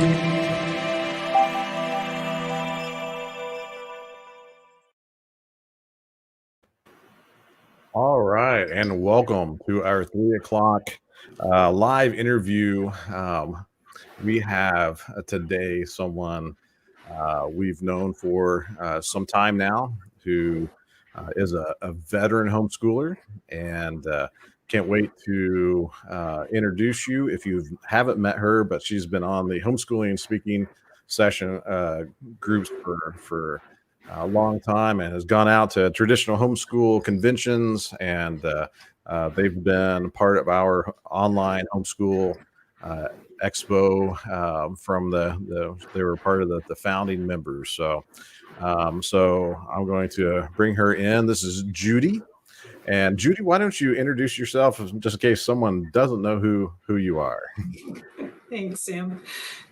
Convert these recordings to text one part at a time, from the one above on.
All right, and welcome to our 3 o'clock live interview. We have today someone we've known for some time now who is a veteran homeschooler, and can't wait to introduce you if you haven't met her, but she's been on the homeschooling speaking session groups for a long time and has gone out to traditional homeschool conventions, and they've been part of our online homeschool uh, expo from they were part of the founding members. So I'm going to bring her in. This is Judy. And Judy, why don't you introduce yourself just in case someone doesn't know who you are? Thanks, Sam.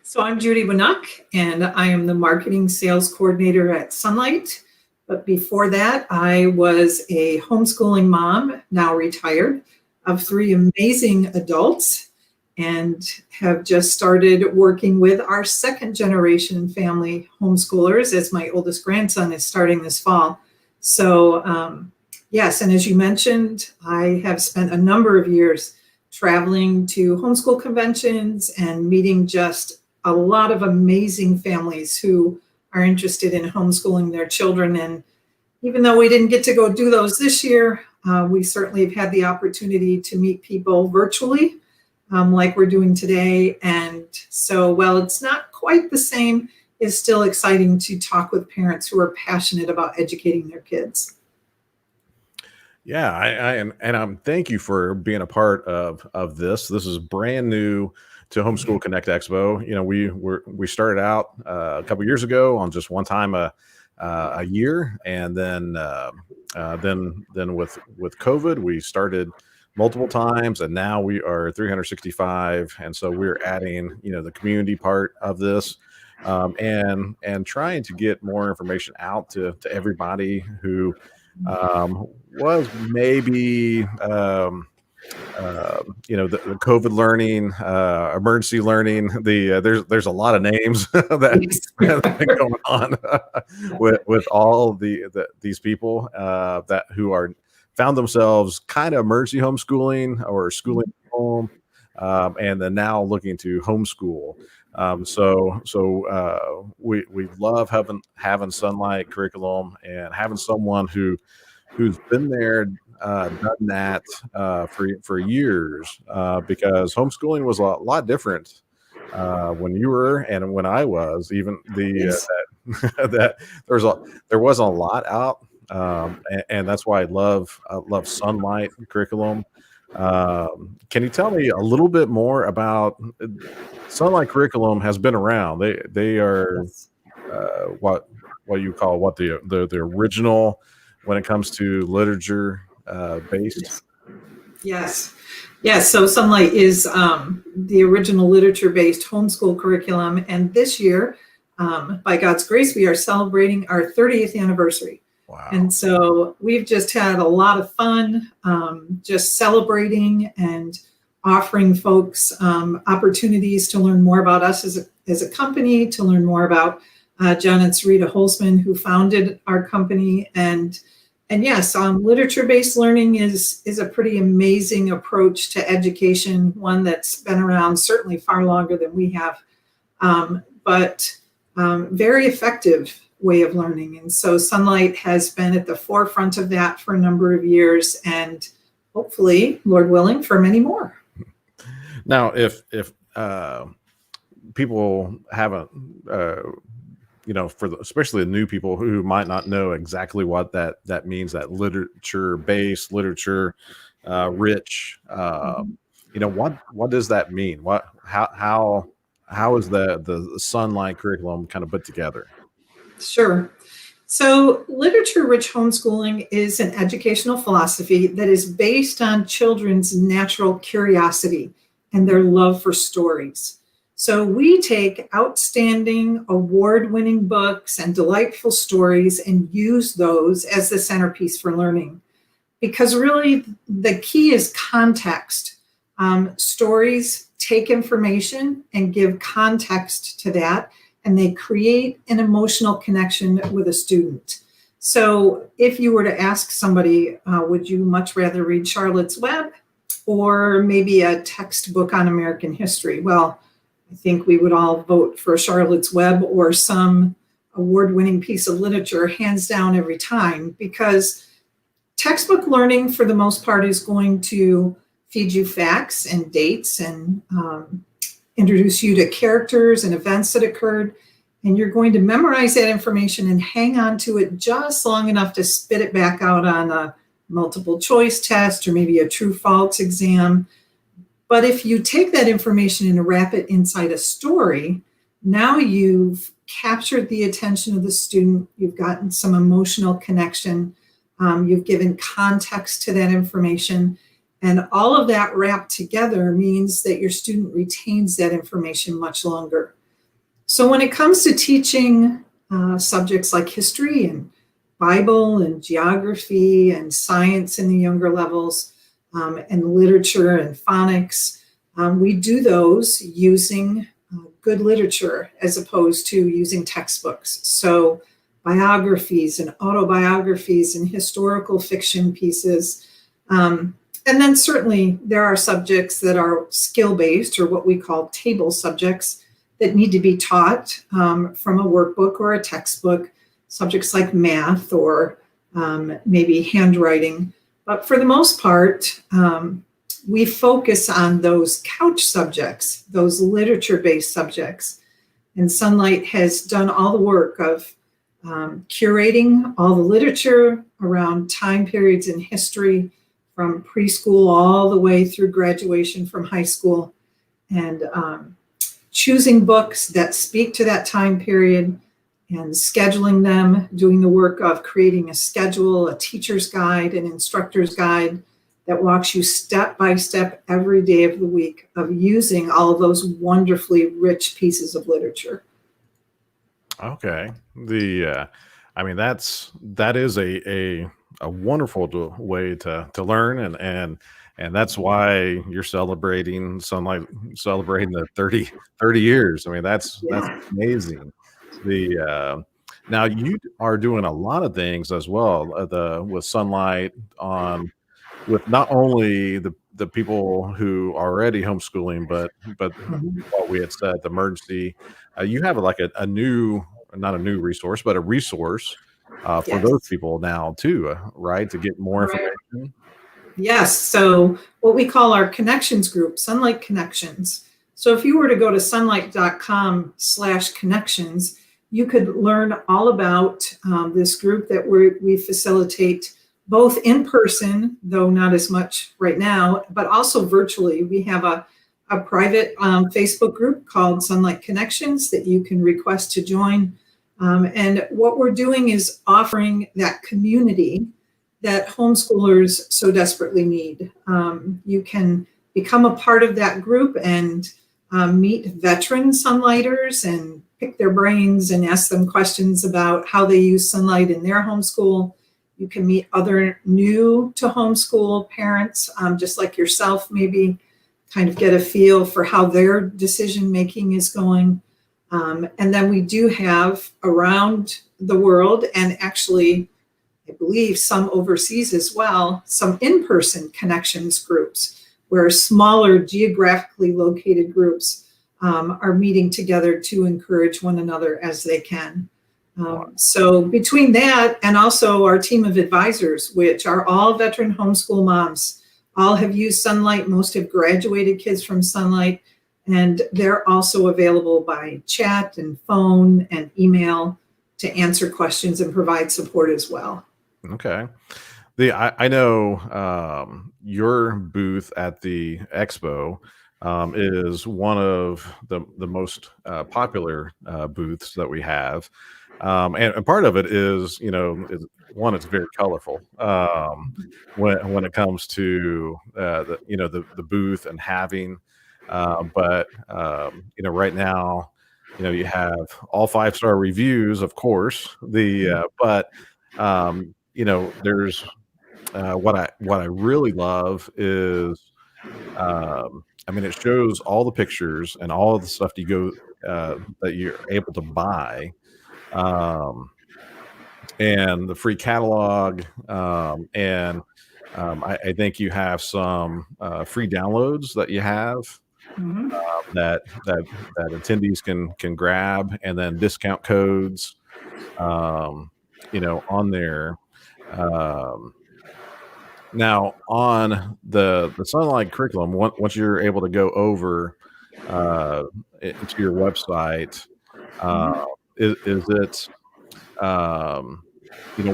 So I'm Judy Wnuk, and I am the marketing sales coordinator at Sonlight. But before that, I was a homeschooling mom, now retired, of 3 amazing adults, and have just started working with our second generation family homeschoolers as my oldest grandson is starting this fall. So yes, and as you mentioned, I have spent a number of years traveling to homeschool conventions and meeting just a lot of amazing families who are interested in homeschooling their children. And even though we didn't get to go do those this year, we certainly have had the opportunity to meet people virtually, like we're doing today. And so while it's not quite the same, it's still exciting to talk with parents who are passionate about educating their kids. Yeah, I and thank you for being a part of this. This is brand new to Homeschool Connect Expo. You know, we started out a couple years ago on just one time a year, and then with COVID, we started multiple times, and now we are 365, and so we're adding the community part of this, and trying to get more information out to everybody who was maybe the COVID learning, emergency learning. There's a lot of names that have been going on with all these people that who are found themselves kind of emergency homeschooling or schooling at home, and then now looking to homeschool. We love having Sonlight curriculum and having someone who's been there, done that for years, because homeschooling was a lot different when you were and when I was. Even Yes. that there wasn't a lot out, and that's why I love Sonlight curriculum. Can you tell me a little bit more about Sonlight curriculum? Has been around. They are Yes. what you call the original when it comes to literature based. Yes. Yes. So Sonlight is the original literature-based homeschool curriculum. And this year, by God's grace, we are celebrating our 30th anniversary. Wow. And so we've just had a lot of fun just celebrating and offering folks opportunities to learn more about us as a company, to learn more about John and Sarita Holzman, who founded our company. And yes, literature-based learning is a pretty amazing approach to education, one that's been around certainly far longer than we have, but very effective way of learning. And so Sonlight has been at the forefront of that for a number of years, and hopefully, Lord willing, for many more. Now, if people haven't, especially the new people who might not know exactly what that means, that literature-based, literature rich, what does that mean? How is the Sonlight curriculum kind of put together? Sure. So literature-rich homeschooling is an educational philosophy that is based on children's natural curiosity and their love for stories. So we take outstanding, award-winning books and delightful stories and use those as the centerpiece for learning. Because really, the key is context. Stories take information and give context to that, and they create an emotional connection with a student. So if you were to ask somebody, would you much rather read Charlotte's Web or maybe a textbook on American history? Well, I think we would all vote for Charlotte's Web or some award-winning piece of literature, hands down, every time, because textbook learning, for the most part, is going to feed you facts and dates and introduce you to characters and events that occurred. And you're going to memorize that information and hang on to it just long enough to spit it back out on a multiple choice test or maybe a true false exam. But if you take that information and wrap it inside a story, now you've captured the attention of the student, you've gotten some emotional connection, you've given context to that information, and all of that wrapped together means that your student retains that information much longer. So when it comes to teaching subjects like history and Bible and geography and science in the younger levels, and literature and phonics, we do those using good literature as opposed to using textbooks. So biographies and autobiographies and historical fiction pieces. And then certainly there are subjects that are skill-based, or what we call table subjects, that need to be taught from a workbook or a textbook, subjects like math or maybe handwriting. But for the most part, we focus on those couch subjects, those literature-based subjects. And Sonlight has done all the work of curating all the literature around time periods in history, from preschool all the way through graduation from high school, and choosing books that speak to that time period and scheduling them, doing the work of creating a schedule, a teacher's guide, an instructor's guide that walks you step by step every day of the week of using all of those wonderfully rich pieces of literature. Okay. I mean, that is a wonderful way to learn, and that's why you're celebrating the 30 years. I mean, that's amazing. Now you are doing a lot of things as well, with Sonlight, with not only the people who are already homeschooling, but what we had said, the emergency. You have like a new, not a new resource, but a resource for Yes. those people now too, right? To get more Right. information. Yes, so what we call our connections group, Sonlight Connections. So if you were to go to sonlight.com/connections, you could learn all about this group that we facilitate both in person, though not as much right now, but also virtually. We have a private Facebook group called Sonlight Connections that you can request to join. And what we're doing is offering that community that homeschoolers so desperately need. You can become a part of that group and meet veteran Sonlighters and pick their brains and ask them questions about how they use Sonlight in their homeschool. You can meet other new to homeschool parents, just like yourself, maybe kind of get a feel for how their decision making is going. And then we do have around the world, and actually I believe some overseas as well, some in-person connections groups where smaller geographically located groups are meeting together to encourage one another as they can. So between that and also our team of advisors, which are all veteran homeschool moms, all have used Sonlight, most have graduated kids from Sonlight, and they're also available by chat and phone and email to answer questions and provide support as well. Okay. I know your booth at the expo is one of the most popular booths that we have, and part of it is, one, it's very colorful when it comes to the booth and having, but right now, you have all 5-star reviews, of course. But there's what I really love is I mean, it shows all the pictures and all of the stuff you go that you're able to buy, um, and the free catalog, and I think you have some free downloads that you have Mhm. that attendees can grab, and then discount codes, um, on there. Um, Now, on the Sonlight curriculum, once you're able to go over uh, into your website, uh, Mhm. is it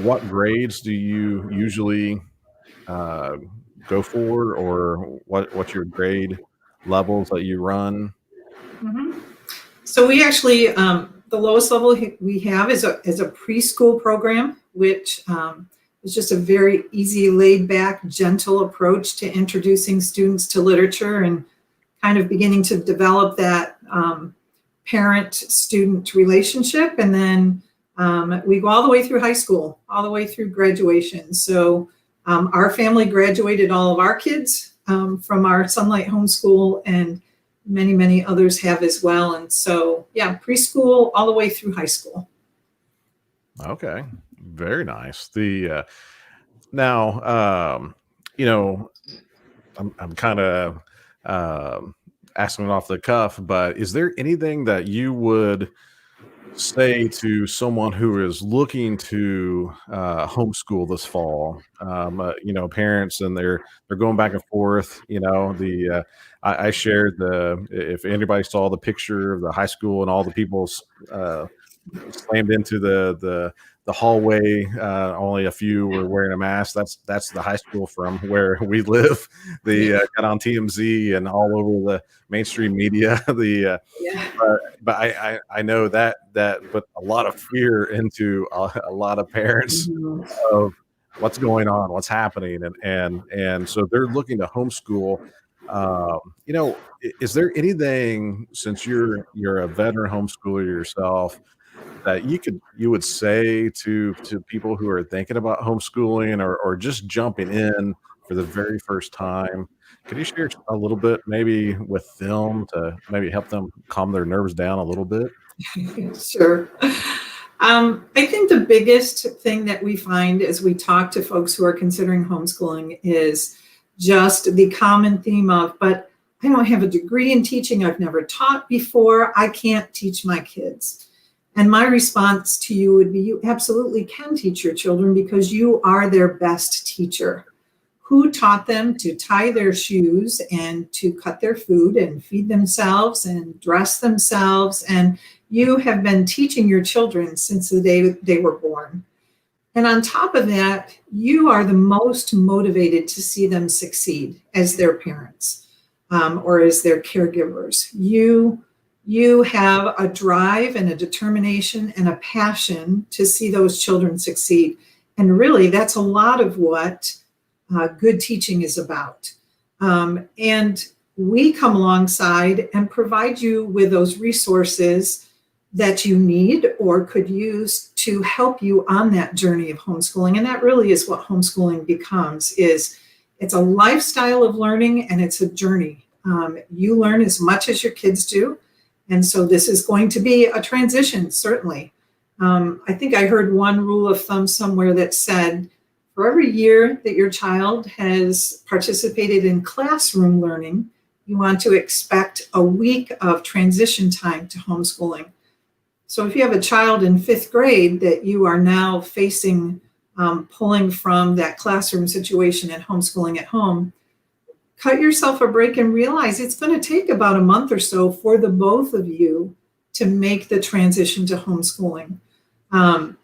what grades do you usually uh, go for, or what's your grade levels that you run? Mhm. So we actually, the lowest level we have is a preschool program, which is just a very easy, laid back, gentle approach to introducing students to literature and kind of beginning to develop that parent-student relationship. And then we go all the way through high school, all the way through graduation. So our family graduated all of our kids from our Sonlight homeschool, and many, many others have as well. And so, yeah, preschool all the way through high school. Okay, very nice. The now, you know, I'm kind of asking it off the cuff, but is there anything that you would say to someone who is looking to homeschool this fall? Parents, and they're going back and forth. I shared if anybody saw the picture of the high school and all the people uh, slammed into the hallway. Only a few were wearing a mask. That's the high school from where we live. Yeah, The got on TMZ and all over the mainstream media. The yeah. but I know that put a lot of fear into a lot of parents Mhm. of what's going on, what's happening, and so they're looking to homeschool. Is there anything, since you're a veteran homeschooler yourself, that you would say to people who are thinking about homeschooling, or just jumping in for the very first time? Could you share a little bit, maybe with them, to maybe help them calm their nerves down a little bit? Sure. I think the biggest thing that we find as we talk to folks who are considering homeschooling is just the common theme of, but I don't have a degree in teaching. I've never taught before. I can't teach my kids. And my response to you would be, you absolutely can teach your children because you are their best teacher. Who taught them to tie their shoes and to cut their food and feed themselves and dress themselves? And you have been teaching your children since the day they were born. And on top of that, you are the most motivated to see them succeed as their parents, or as their caregivers. You have a drive and a determination and a passion to see those children succeed. And really, that's a lot of what good teaching is about. And we come alongside and provide you with those resources that you need or could use to help you on that journey of homeschooling. And that really is what homeschooling becomes. It's a lifestyle of learning, and it's a journey. You learn as much as your kids do. And so this is going to be a transition, certainly. I think I heard one rule of thumb somewhere that said, for every year that your child has participated in classroom learning, you want to expect a week of transition time to homeschooling. So if you have a child in fifth grade that you are now facing, pulling from that classroom situation and homeschooling at home, cut yourself a break and realize it's going to take about a month or so for the both of you to make the transition to homeschooling. And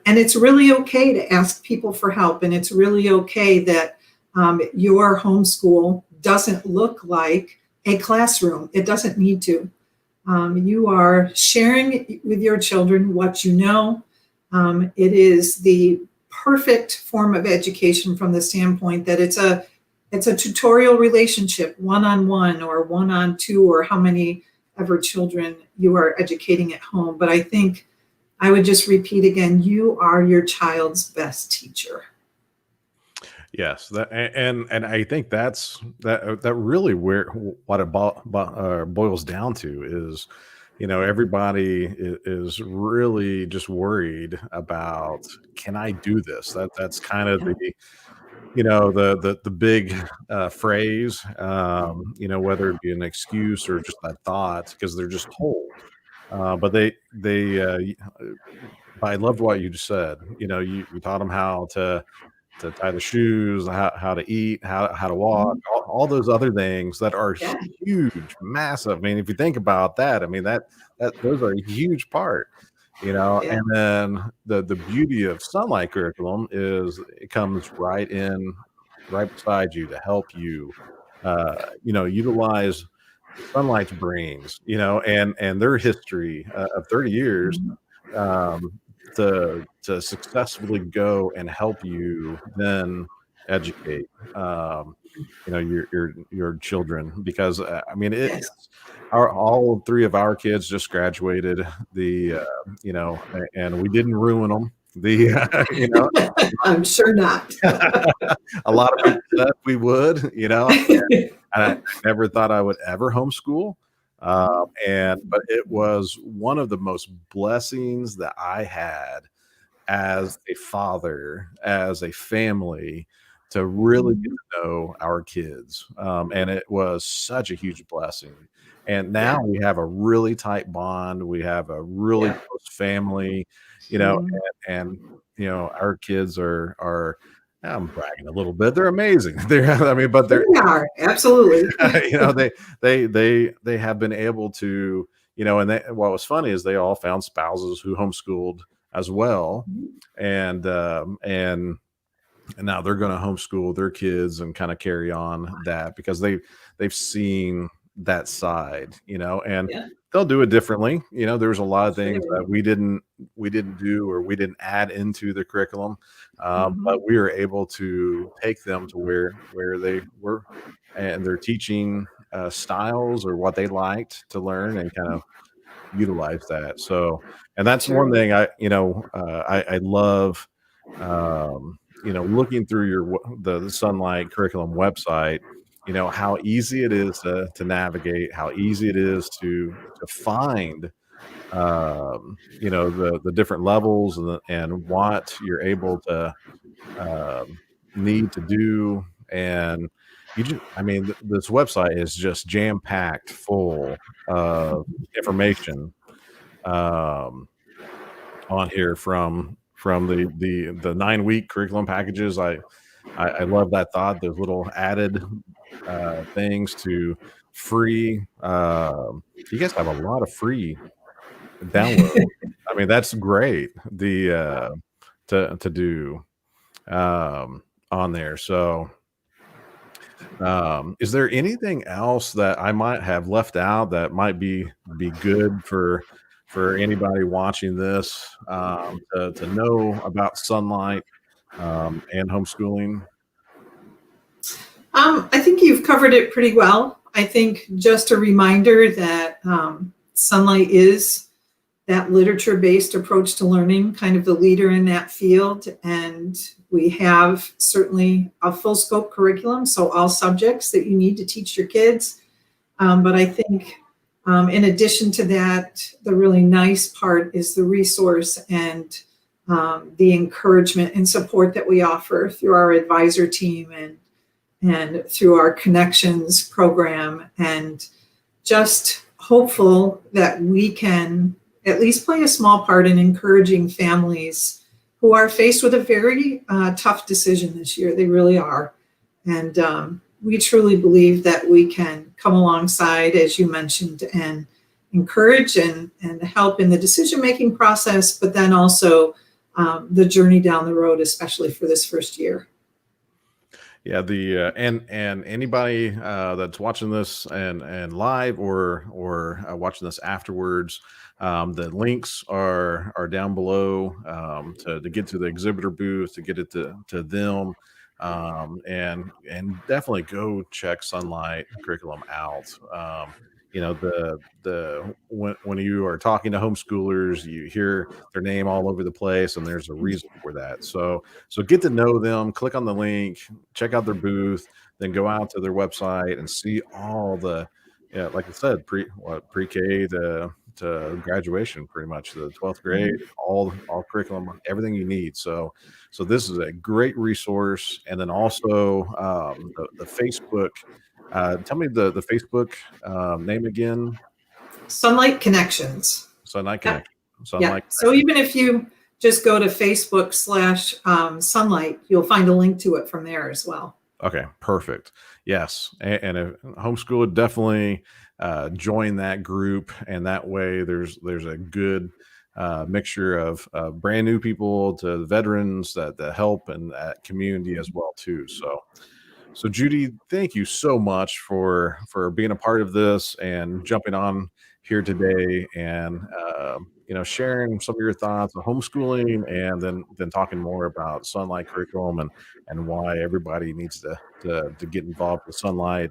it's really okay to ask people for help, and it's really okay that your homeschool doesn't look like a classroom. It doesn't need to. You are sharing with your children what you know. It is the perfect form of education from the standpoint that it's a tutorial relationship, one-on-one or one-on-two, or how many ever children you are educating at home. But I think I would just repeat again, you are your child's best teacher. Yes, and I think that really where what it boils down to is, everybody is really just worried about, can I do this? That's kind of Yeah. the big phrase, whether it be an excuse or just a thought, because they're just told. But but I loved what you just said. You taught them how to tie the shoes, how to eat, how to walk, Mhm. all those other things that are Yeah. huge, massive. I mean, if you think about that, I mean that those are a huge part, Yeah. and then the beauty of Sonlight curriculum is it comes right beside you to help you, utilize Sonlight's brains, and their history of 30 years, Mhm. um, to successfully go and help you then educate, your children, because I mean Yes. it's our all three of our kids just graduated the and we didn't ruin them the I'm sure not. a lot of people said we would, and I never thought I would ever homeschool. But it was one of the most blessings that I had as a father, as a family, to really get Mhm. to know our kids. And it was such a huge blessing. And Yeah. now we have a really tight bond. We have a really Yeah. close family, Mhm. and our kids are I'm bragging a little bit. They're amazing. They're I mean, but they're They are, absolutely. they have been able to, and what was funny is they all found spouses who homeschooled as well, Mhm. and now they're going to homeschool their kids and kind of carry on that, because they've seen that side, and Yeah. they'll do it differently. There's a lot of Sure they things that will. we didn't do, or we didn't add into the curriculum, Mhm. but we were able to take them to where they were, and their teaching styles, or what they liked to learn, and kind of utilize that. So, and that's Sure. one thing I love, looking through the Sonlight curriculum website, how easy it is to navigate, how easy it is to find, the different levels, and what you're able to um, need to do. And I mean, this website is just jam packed full of information, um, on here, from the 9-week curriculum packages. I love that thought. Those little added things to free. You guys have a lot of free download. I mean, that's great. The to do on there. So, is there anything else that I might have left out that might be good for anybody watching this, to know about Sonlight, and homeschooling? I think you've covered it pretty well. I think just a reminder that Sunlight is that literature-based approach to learning, kind of the leader in that field. And we have certainly a full scope curriculum, so all subjects that you need to teach your kids. But I think in addition to that, the really nice part is the resource and the encouragement and support that we offer through our advisor team and through our connections program, and just hopeful that we can at least play a small part in encouraging families who are faced with a very tough decision this year. They really are. And we truly believe that we can come alongside, as you mentioned, and encourage and help in the decision making process, but then also the journey down the road, especially for this first year. Yeah, and anybody that's watching this and live, or watching this afterwards, the links are down below, to get to the exhibitor booth, to get it to them, and definitely go check Sonlight curriculum out. when you are talking to homeschoolers, you hear their name all over the place, and there's a reason for that. So get to know them, click on the link, check out their booth, then go out to their website and see all the, like I said, pre-K to graduation, pretty much the 12th grade, all curriculum, everything you need. So this is a great resource. And then also the Facebook. Tell me the Facebook name again. Sonlight Connections. Sonlight Yep. Connection. Sonlight. So even if you just go to Facebook / Sonlight, you'll find a link to it from there as well. Okay, perfect. Yes, and a homeschool, definitely join that group, and that way there's a good mixture of brand new people to veterans that help and that community as well too. So Judy, thank you so much for being a part of this and jumping on here today, and sharing some of your thoughts on homeschooling, and then talking more about Sonlight curriculum and why everybody needs to get involved with Sonlight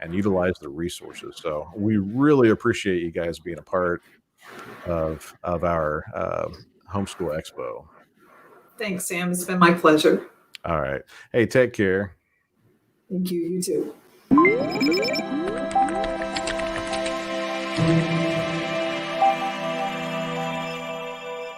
and utilize the resources. So we really appreciate you guys being a part of our homeschool expo. Thanks, Sam. It's been my pleasure. All right. Hey, take care. Thank you. You too.